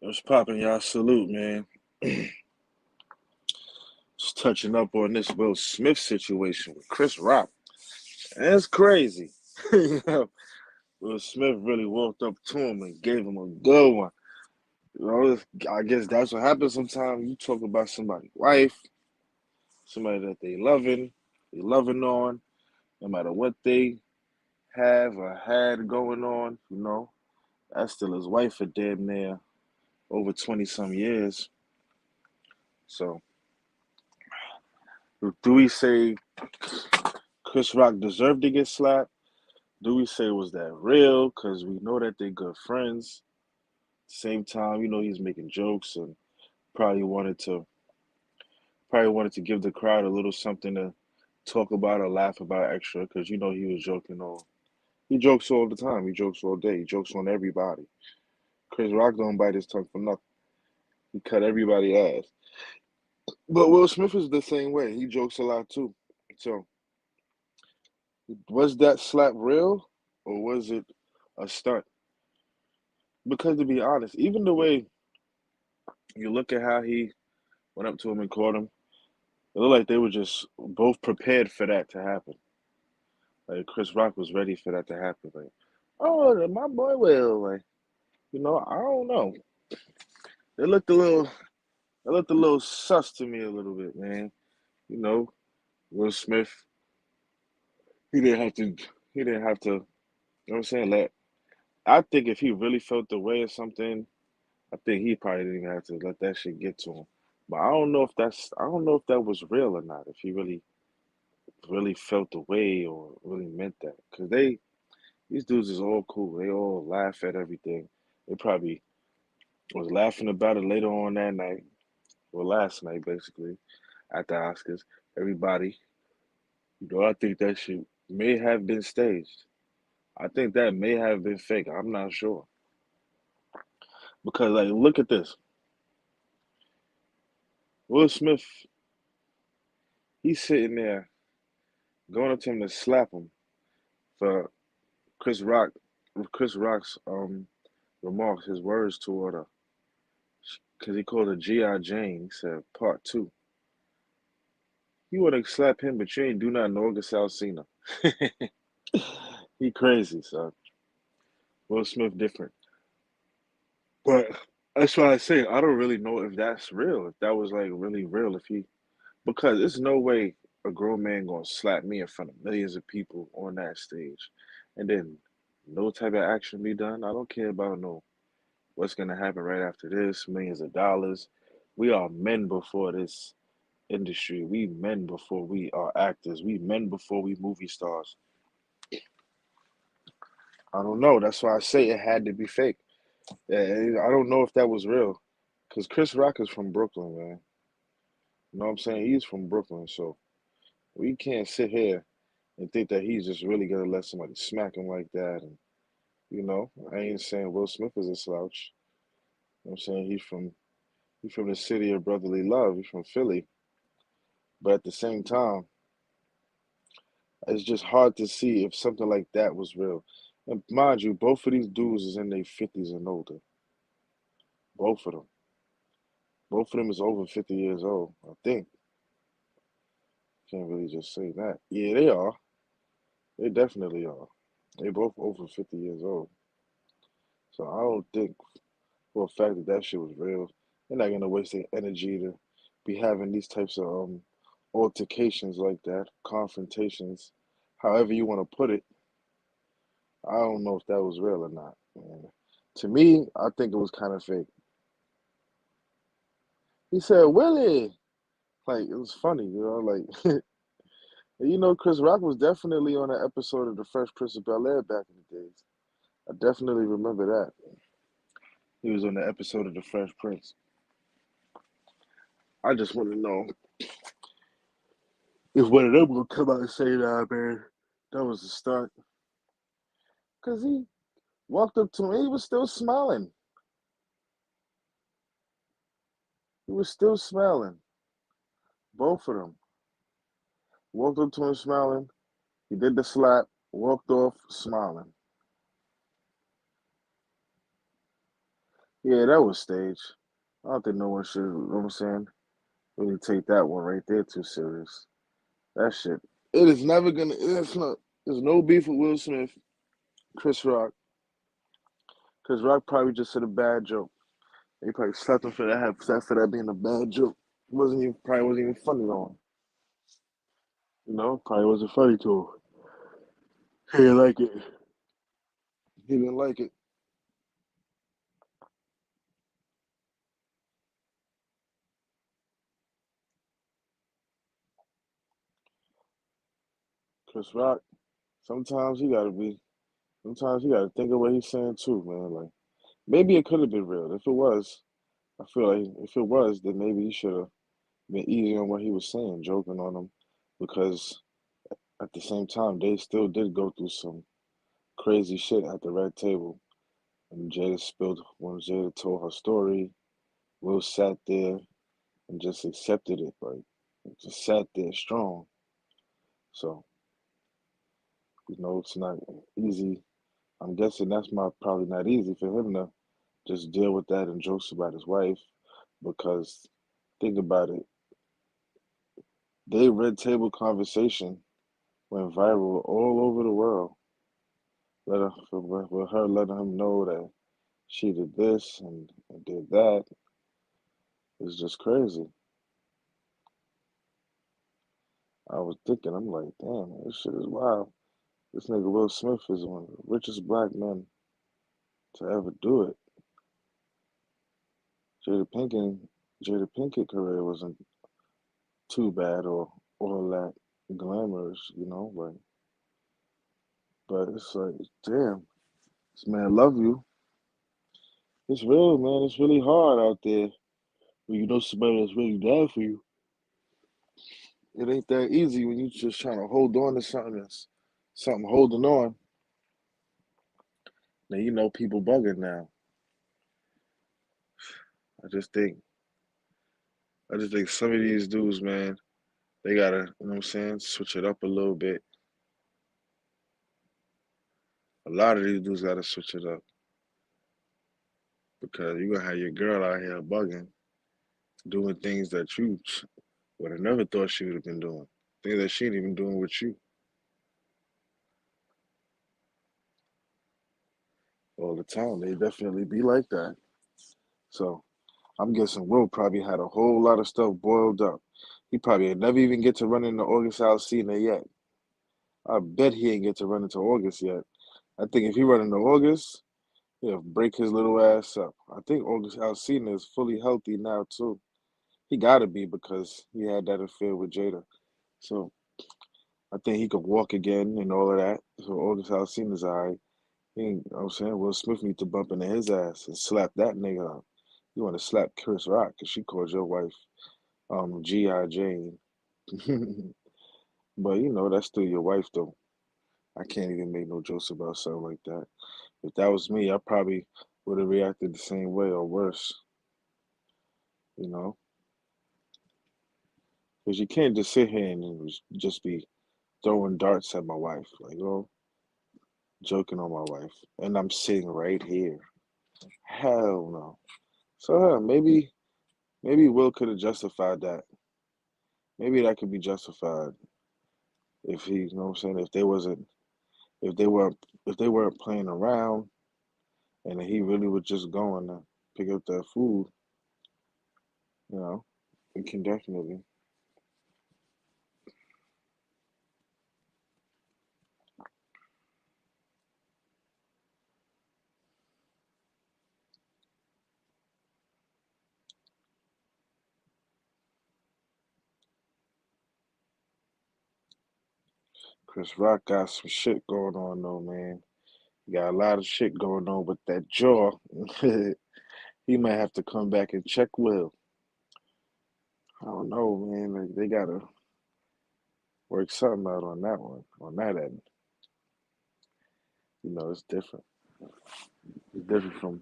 What's poppin', y'all? Salute, man. Just touching up on this Will Smith situation with Chris Rock. That's crazy. You know, Will Smith really walked up to him and gave him a good one. I guess that's what happens sometimes. You talk about somebody's wife, somebody that they loving on, no matter what they have or had going on, that's still his wife for damn near over 20 some years. So, do we say Chris Rock deserved to get slapped? Do we say was that real? Because we know that they're good friends. Same time, he's making jokes and probably wanted to give the crowd a little something to talk about or laugh about extra. Because he was joking all. He jokes all the time. He jokes all day. He jokes on everybody. Chris Rock don't bite his tongue for nothing. He cut everybody ass. But Will Smith is the same way. He jokes a lot too. So was that slap real or was it a stunt? Because to be honest, even the way you look at how he went up to him and caught him. It looked like they were just both prepared for that to happen. Like Chris Rock was ready for that to happen. Like, oh, my boy Will. Like, I don't know. It looked a little, it looked a little sus to me a little bit, man. You know, Will Smith. He didn't have to. He didn't have to. You know what I'm saying? Like, I think if he really felt the way or something, I think he probably didn't even have to let that shit get to him. But I don't know if that's. I don't know if that was real or not. If he really felt the way or really meant that. Because these dudes is all cool. They all laugh at everything. They probably was laughing about it later on that night, or last night, basically, at the Oscars. Everybody, I think that shit may have been staged. I think that may have been fake. I'm not sure. Because, like, look at this. Will Smith, he's sitting there going up to him to slap him for Chris Rock, Chris Rock's remarks, his words toward her. Because he called her G.I. Jane. He said, part two. You want to slap him, but you ain't do nothing to August Alsina. He crazy, son. Will Smith different. But that's why I say I don't really know if that's real. If that was like really real. Because there's no way a grown man gonna slap me in front of millions of people on that stage, and then no type of action be done. I don't care about no what's gonna happen right after this. Millions of dollars. We are men before this industry. We men before we are actors. We men before we movie stars. I don't know. That's why I say it had to be fake. I don't know if that was real. Because Chris Rock is from Brooklyn, man. You know what I'm saying? He's from Brooklyn. So we can't sit here and think that he's just really going to let somebody smack him like that. And, I ain't saying Will Smith is a slouch. You know what I'm saying? He's from the city of brotherly love. He's from Philly. But at the same time, it's just hard to see if something like that was real. And mind you, both of these dudes is in their 50s and older. Both of them. Both of them is over 50 years old, I think. Can't really just say that. Yeah, they are. They definitely are. They both over 50 years old. So I don't think for a fact that that shit was real. They're not gonna waste their energy to be having these types of altercations like that, confrontations, however you want to put it. I don't know if that was real or not. Man. To me, I think it was kind of fake. He said, Willie. Like, it was funny, like, Chris Rock was definitely on an episode of The Fresh Prince of Bel Air back in the days. I definitely remember that. He was on the episode of The Fresh Prince. I just want to know if one of them will come out and say, nah, man, that was a stunt. Because he walked up to me, he was still smiling. He was still smiling. Both of them. Walked up to him smiling. He did the slap, walked off smiling. Yeah, that was staged. I don't think no one should, you know what I'm saying, really take that one right there too serious. That shit. It is never gonna, it's not, there's no beef with Will Smith, Chris Rock. Chris Rock probably just said a bad joke. He probably slapped him for that being a bad joke. Probably wasn't even funny to him. You know, probably wasn't funny to him. He didn't like it. He didn't like it. Chris Rock, sometimes he gotta be, sometimes he gotta think of what he's saying too, man. Like, maybe it could have been real. If it was, I feel like if it was, then maybe he should have been easy on what he was saying, joking on him, because at the same time, they still did go through some crazy shit at the red table. And when Jada told her story, Will sat there and just accepted it, like, just sat there strong. So, it's not easy. I'm guessing that's probably not easy for him to just deal with that and jokes about his wife, because think about it, they red table conversation went viral all over the world. With her letting him know that she did this and did that. It's just crazy. I was thinking, I'm like, damn, this shit is wild. This nigga Will Smith is one of the richest black men to ever do it. Jada Pinkett, Jada Pinkett career wasn't too bad or all that glamorous, but it's like, damn, this man love you. It's real, man. It's really hard out there when you know somebody that's really down for you. It ain't that easy when you just trying to hold on to something that's something holding on. Now you know people bugging now. I just think I just think some of these dudes, man, they gotta, what I'm saying, switch it up a little bit. A lot of these dudes gotta switch it up because you gonna have your girl out here bugging, doing things that you would have never thought she would have been doing. Things that she ain't even doing with you all the time. They definitely be like that. So I'm guessing Will probably had a whole lot of stuff boiled up. He probably had never even get to run into August Alsina yet. I bet he ain't get to run into August yet. I think if he run into August, he'll break his little ass up. I think August Alsina is fully healthy now too. He gotta be because he had that affair with Jada. So I think he could walk again and all of that. So August Alsina's all right. He ain't, you know what I'm saying, Will Smith need to bump into his ass and slap that nigga up. You want to slap Chris Rock because she called your wife G.I. Jane. But that's still your wife though. I can't even make no jokes about something like that. If that was me, I probably would have reacted the same way or worse, you know? Because you can't just sit here and just be throwing darts at my wife, like, joking on my wife. And I'm sitting right here. Hell no. So maybe Will could have justified that. Maybe that could be justified if he, you know what I'm saying, if they weren't if they weren't playing around and he really was just going to pick up that food, you know, it can definitely. Chris Rock got some shit going on though, man. He got a lot of shit going on with that jaw. He might have to come back and check Will. I don't know, man. Like, they gotta work something out on that one, on that end. It's different. It's different from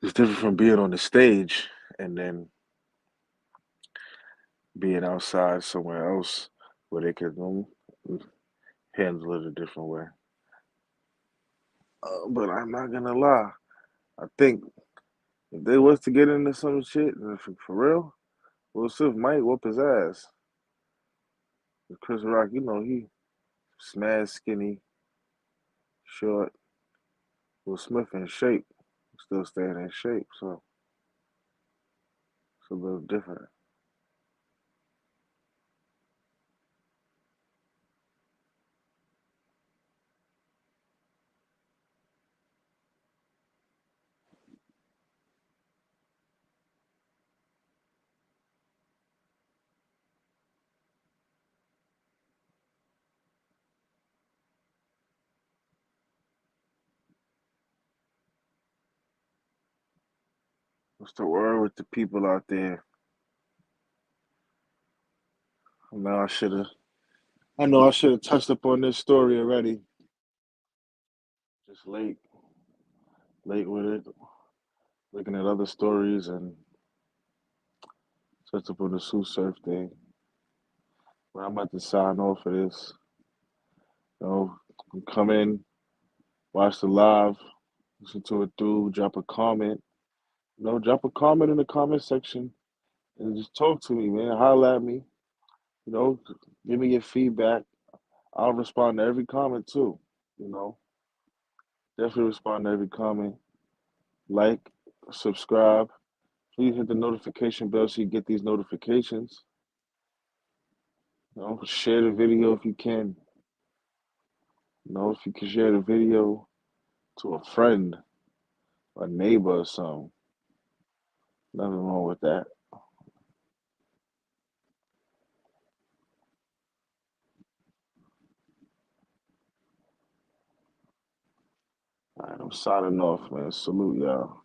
it's different from being on the stage and then being outside somewhere else where they could handle it a different way. But I'm not gonna lie. I think if they was to get into some shit, for real, Will Smith might whoop his ass. Chris Rock, he smash skinny, short. Will Smith in shape, still staying in shape, so it's a little different. What's the word with the people out there? I know I should have. I know I should have touched upon this story already. Just late with it. Looking at other stories and touched upon the Sue Surf thing. But I'm about to sign off for this. You know, come in, watch the live, listen to it through, drop a comment. Drop a comment in the comment section and just talk to me, man. Holler at me. You know, give me your feedback. I'll respond to every comment too. You know, definitely respond to every comment. Like, subscribe. Please hit the notification bell so you get these notifications. Share the video if you can. If you can share the video to a friend, a neighbor, or something. Nothing wrong with that. All right, I'm signing off, man. Salute y'all.